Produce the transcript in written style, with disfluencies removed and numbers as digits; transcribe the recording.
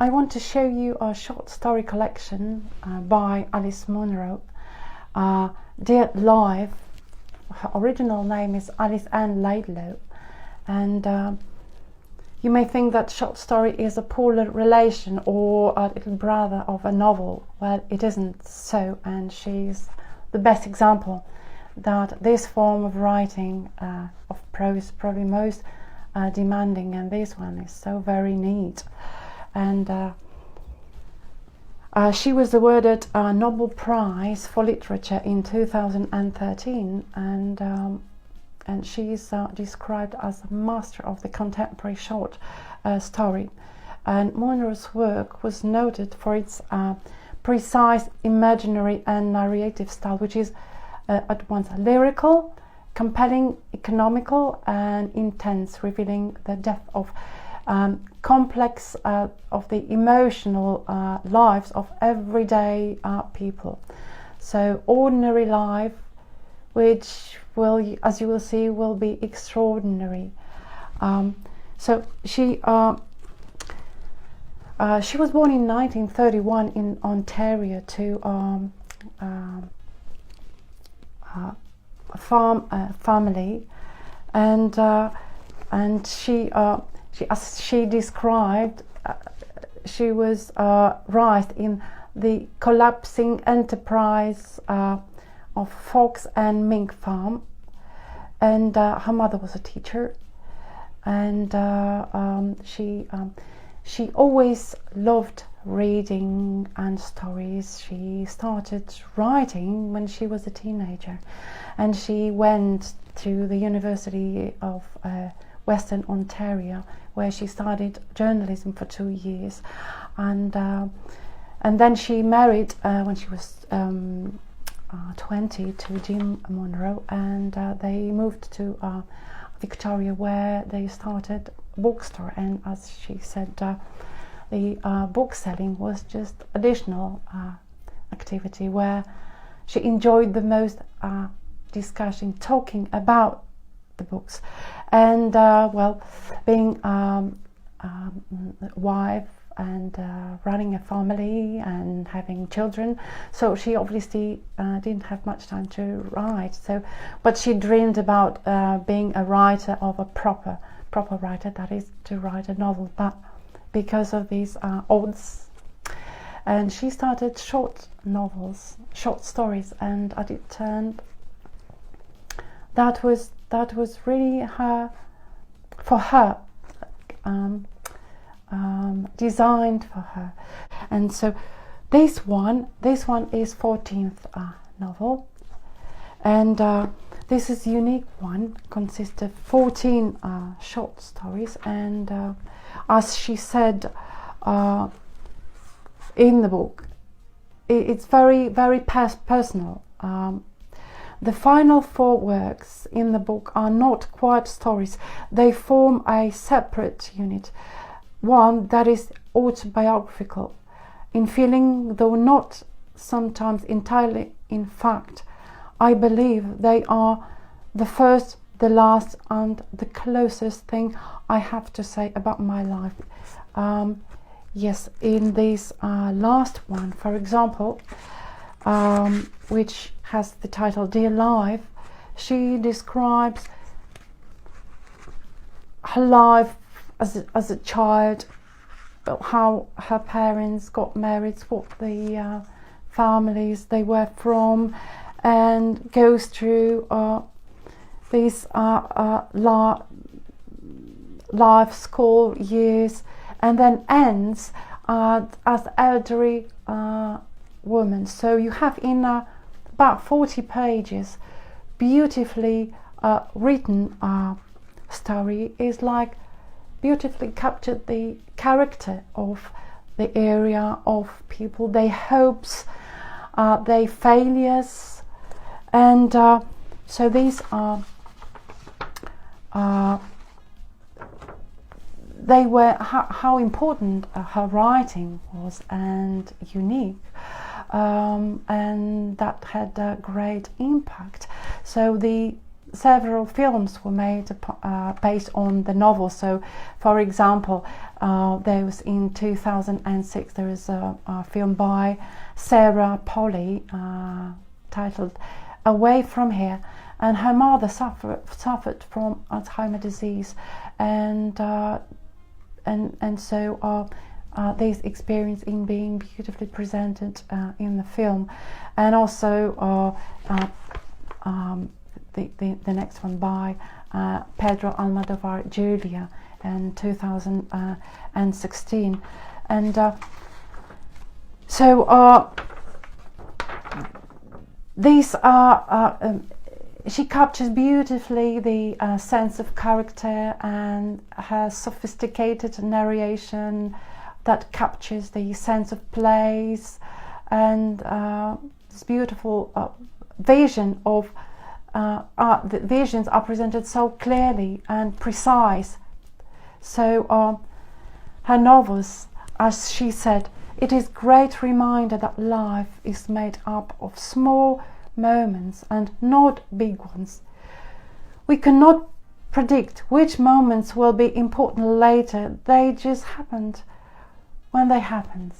I want to show you a short story collection by Alice Munro, Dear Life. Her original name is Alice Ann Laidlaw, and you may think that short story is a polar relation or a little brother of a novel. Well, it isn't so, and she's the best example that this form of writing of prose probably most demanding, and this one is so very neat. And she was awarded a Nobel Prize for Literature in 2013, and she's described as a master of the contemporary short story. And Munro's work was noted for its precise imaginary and narrative style, which is at once lyrical, compelling, economical, and intense, revealing the depth of complex of the emotional lives of everyday people. So ordinary life, which will, as you will see, will be extraordinary. So she was born in 1931 in Ontario to a farm family, and she, as she described, she was raised in the collapsing enterprise of Fox and Mink Farm, and her mother was a teacher, and she always loved reading and stories. She started writing when she was a teenager, and she went to the University of Western Ontario, where she studied journalism for 2 years, and then she married when she was 20 to Jim Munro, and they moved to Victoria, where they started a bookstore. And as she said, the book selling was just additional activity where she enjoyed the most, discussing, talking about the books, and well, being wife and running a family and having children, so she obviously didn't have much time to write. So, but she dreamed about being a writer, of a proper writer, that is, to write a novel. But because of these odds, and she started short novels, short stories, and as it turned, that was really designed for her. And so this one is 14th novel, and this is a unique one, consists of 14 short stories, and as she said in the book, it's very personal. The final 4 works in the book are not quite stories. They form a separate unit, one that is autobiographical in feeling, though not sometimes entirely in fact. I believe they are the first, the last, and the closest thing I have to say about my life. Yes, in this last one, for example, which has the title Dear Life, she describes her life as a child, how her parents got married, what the families they were from, and goes through these life school years, and then ends as elderly woman. So you have in about 40 pages beautifully written story, is like beautifully captured the character of the area, of people, their hopes, their failures, and so these are they were how important her writing was, and unique, and that had a great impact. So the several films were made based on the novel. So, for example, there was in 2006 there is a film by Sarah Polley titled "Away from Here," and her mother suffered from Alzheimer's disease, and so this experience in being beautifully presented in the film, and also the next one by Pedro Almodovar, Julia, in 2016, and so these are. She captures beautifully the sense of character and her sophisticated narration that captures the sense of place, and this beautiful vision of the visions are presented so clearly and precise. So her novels, as she said, it is a great reminder that life is made up of small moments and not big ones. We cannot predict which moments will be important later. They just happened when they happened.